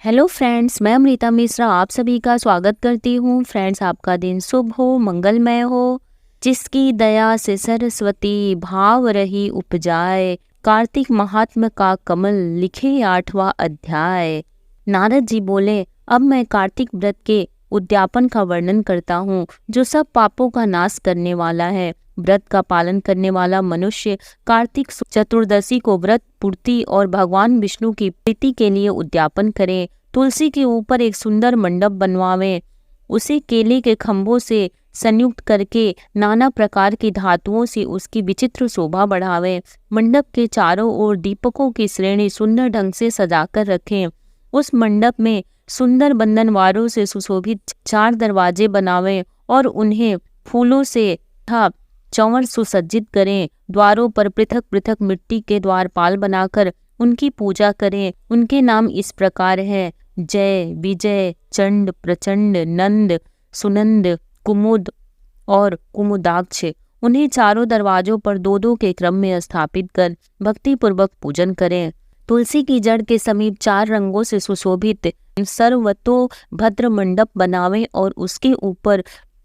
Hello friends, मैं अमृता मिश्रा आप सभी का स्वागत करती हूँ। फ्रेंड्स, आपका दिन शुभ हो, मंगलमय हो। जिसकी दया से सरस्वती भाव रही उपजाए, कार्तिक महात्म का कमल लिखे 8वां अध्याय। नारद जी बोले, अब मैं कार्तिक व्रत के उद्यापन का वर्णन करता हूँ, जो सब पापों का नाश करने वाला है। व्रत का पालन करने वाला मनुष्य कार्तिक चतुर्दशी को व्रत पूर्ति और भगवान विष्णु की प्रीति के लिए उद्यापन करे। तुलसी के ऊपर एक सुंदर मंडप बनवावे, उसे केले के खंभों से संयुक्त करके नाना प्रकार की धातुओं से उसकी विचित्र शोभा बढ़ावे। मंडप के चारों ओर दीपकों की श्रेणी सुंदर ढंग से सजाकर रखें। उस मंडप में सुंदर बंधनवारों से सुशोभित 4 दरवाजे बनावें और उन्हें फूलों से तथा चौवर सुसज्जित करें। द्वारों पर पृथक पृथक मिट्टी के द्वारपाल बनाकर उनकी पूजा करें। उनके नाम इस प्रकार है: जय, विजय, चंड, प्रचंड, नंद, सुनंद, कुमुद और कुमुदाक्ष। उन्हें चारों दरवाजों पर 2-2 के क्रम में स्थापित कर भक्ति पूर्वक पूजन करें। तुलसी की जड़ के समीप 4 रंगों से सुशोभित सर्वतो भद्र मंडप बनावें और उसके ऊपर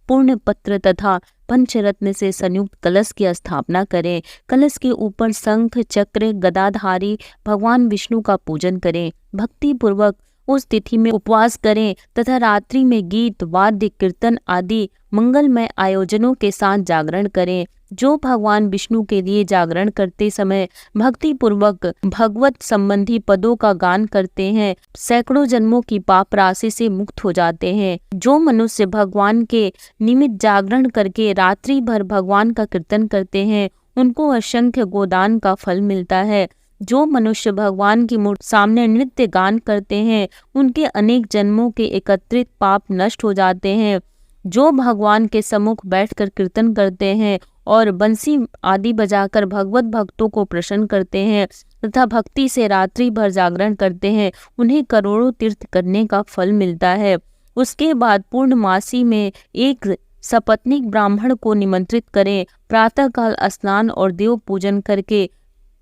पूर्ण पत्र तथा पंचरत्न से संयुक्त कलश की स्थापना करें। कलश के ऊपर शंख, चक्र, गदाधारी भगवान विष्णु का पूजन करें। भक्ति पूर्वक उस तिथि में उपवास करें तथा रात्रि में गीत, वाद्य, कीर्तन आदि मंगलमय आयोजनों के साथ जागरण करें। जो भगवान विष्णु के लिए जागरण करते समय भक्ति पूर्वक भगवत संबंधी पदों का गान करते हैं, सैकड़ों जन्मों की पाप राशि से मुक्त हो जाते हैं। जो मनुष्य भगवान के निमित्त जागरण करके रात्रि भर भगवान का कीर्तन करते हैं, उनको असंख्य गोदान का फल मिलता है। जो मनुष्य भगवान की मूर्ति सामने नृत्य गान करते हैं, उनके अनेक जन्मों के एकत्रित पाप नष्ट हो जाते हैं। जो भगवान के सम्मुख बैठकर कीर्तन करते हैं और बंसी आदि बजाकर भगवत भक्तों को प्रसन्न करते हैं तथा भक्ति से रात्रि भर जागरण करते हैं, उन्हें करोड़ों तीर्थ करने का फल मिलता है। उसके बाद पूर्णमासी में एक सपत्नीक ब्राह्मण को निमंत्रित करें। प्रातःकाल स्नान और देव पूजन करके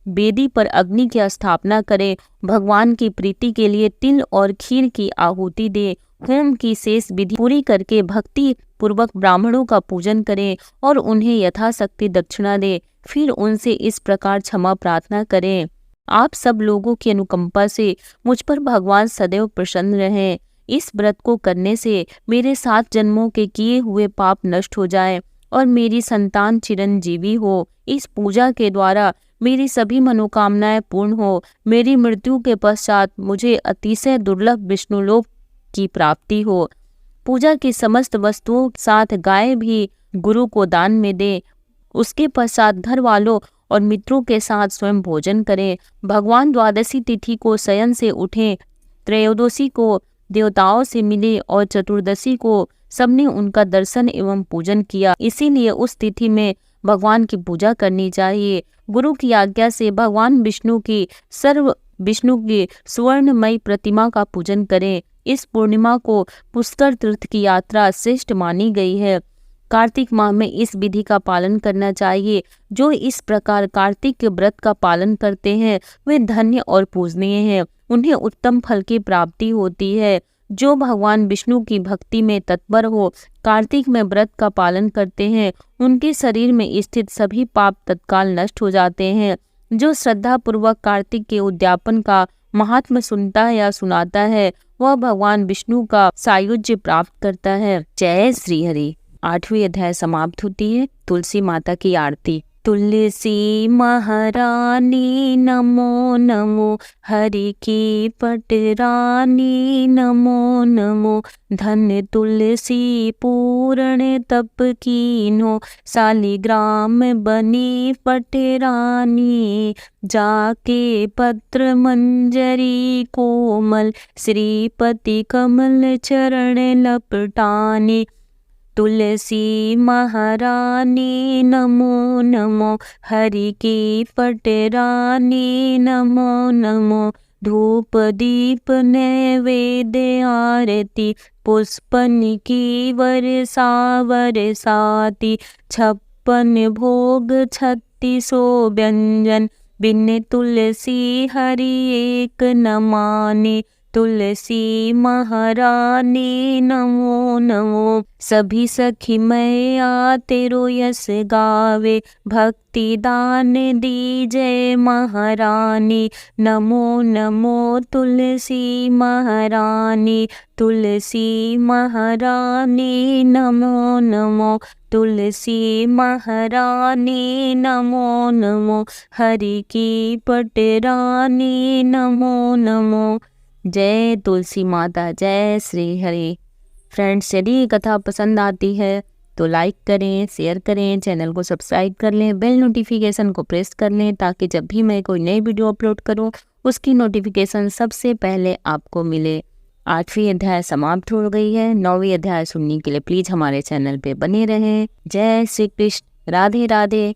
वेदी पर अग्नि की स्थापना करें। भगवान की प्रीति के लिए तिल और खीर की आहुति दे। होम की शेष विधि पूरी करके भक्ति पूर्वक ब्राह्मणों का पूजन करें और उन्हें यथाशक्ति दक्षिणा दे। फिर उनसे इस प्रकार क्षमा प्रार्थना करें: आप सब लोगों की अनुकंपा से मुझ पर भगवान सदैव प्रसन्न रहें। इस व्रत को करने से मेरे 7 जन्मों के किए हुए पाप नष्ट हो जाएं और मेरी संतान चिरंजीवी हो। इस पूजा के द्वारा मेरी सभी मनोकामनाएं पूर्ण हो। मेरी मृत्यु के पश्चात मुझे अतिशय दुर्लभ विष्णुलोक की प्राप्ति हो। पूजा की समस्त वस्तुओं के साथ गाय भी गुरु को दान में दे। उसके पश्चात घर वालों और मित्रों के साथ स्वयं भोजन करें। भगवान द्वादशी तिथि को शयन से उठें, त्रयोदशी को देवताओं से मिले और चतुर्दशी को सबने उनका दर्शन एवं पूजन किया। इसीलिए उस तिथि में भगवान की पूजा करनी चाहिए। गुरु की आज्ञा से भगवान विष्णु की सुवर्णमयी प्रतिमा का पूजन करें। इस पूर्णिमा को पुष्कर तीर्थ की यात्रा श्रेष्ठ मानी गई है। कार्तिक माह में इस विधि का पालन करना चाहिए। जो इस प्रकार कार्तिक के व्रत का पालन करते हैं, वे धन्य और पूजनीय हैं। उन्हें उत्तम फल की प्राप्ति होती है। जो भगवान विष्णु की भक्ति में तत्पर हो, कार्तिक में व्रत का पालन करते हैं, उनके शरीर में स्थित सभी पाप तत्काल नष्ट हो जाते हैं। जो श्रद्धा पूर्वक कार्तिक के उद्यापन का महात्म सुनता या सुनाता है, वह भगवान विष्णु का सायुज्य प्राप्त करता है। जय श्री हरि। 8वीं अध्याय समाप्त होती है। तुलसी माता की आरती। तुलसी महारानी नमो नमो, हरि की पटरानी नमो नमो। धन तुलसी पूर्ण तप कीन्हो, शालिग्राम बनी पटरानी। जाके पत्र मंजरी कोमल, श्रीपति कमल चरण लपटानी। तुलसी महारानी नमो नमो, हरि की पटरानी नमो नमो। धूप दीप नैवेद्य आरती, पुष्पन की वर्षा बरसाती। 56 भोग 3600 व्यंजन, बिन तुलसी हरि एक न माने। तुलसी महारानी नमो नमो। सभी सखी मैया तेरो यस गावे, भक्ति दान दीजय महारानी। नमो नमो तुलसी महारानी, तुलसी महारानी नमो नमो। तुलसी महारानी नमो नमो। हरि की पटरानी नमो नमो। जय तुलसी माता, जय श्री हरि। फ्रेंड्स, यदि ये कथा पसंद आती है तो लाइक करें, शेयर करें, चैनल को सब्सक्राइब कर लें, बेल नोटिफिकेशन को प्रेस कर लें ताकि जब भी मैं कोई नई वीडियो अपलोड करूं उसकी नोटिफिकेशन सबसे पहले आपको मिले। 8वीं अध्याय समाप्त हो गई है। 9वीं अध्याय सुनने के लिए प्लीज़ हमारे चैनल पे बने रहें। जय श्री कृष्ण, राधे राधे।